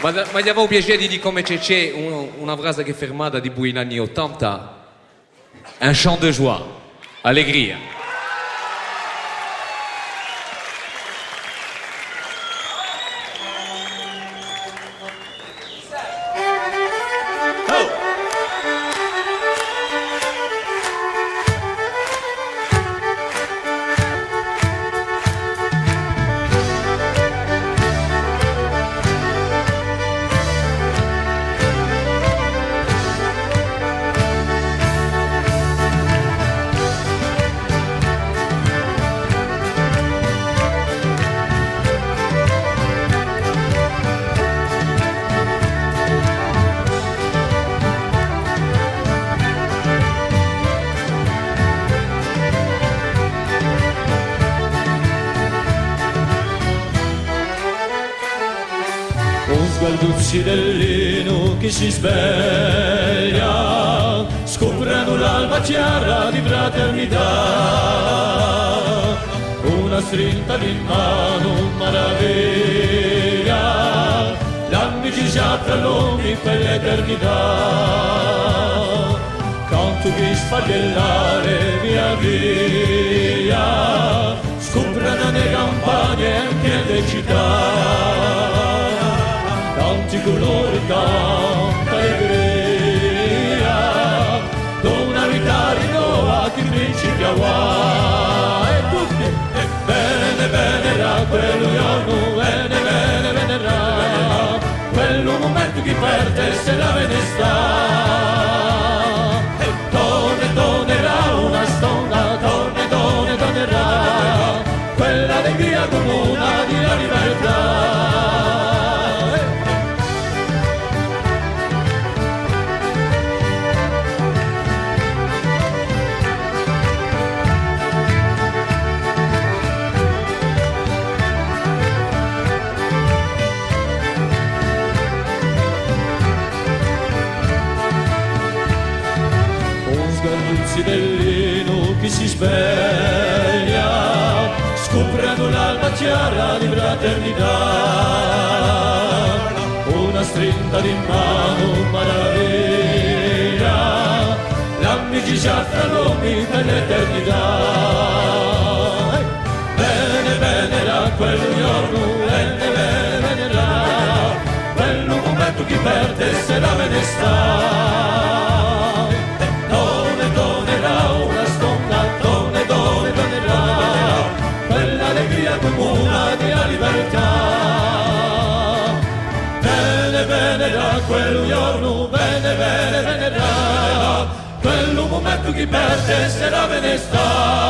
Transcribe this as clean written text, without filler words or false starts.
Ma gli avevo piacere di come c'è una frase che è fermata tipo in anni 80, un chant de joie, allegria. Uccidellino che si sveglia, scoprendo l'alba chiara di fraternità, una strinta di mano maraviglia, l'amicizia tra l'uomo per l'eternità, canto che sfagellare via via, scoprendo le campagne anche le città. Tanti colori, tanta allegria, con una vita rinnova che principi Hawaii. E tutti, bene, bene, ra, quello giorno, bene, bene, bene, ra, quello momento che perde se la ve ne sta. E tornerà una stonda, tornerà, quell'allegria comune di la libertà. Uccidellino che si sveglia, scoprendo l'alba chiara di fraternità, una strinta di mano maraviglia, l'amicizia tra l'uomo per l'eternità. Bene, bene, ra, quel giorno, bene, bene, bene, ra, quello momento che perde se la ve ne sta. Comuna della libertà. Bene, bene, ra, quel giorno, bene, bene, bene, ra, quello momento che perde se la ve ne sta.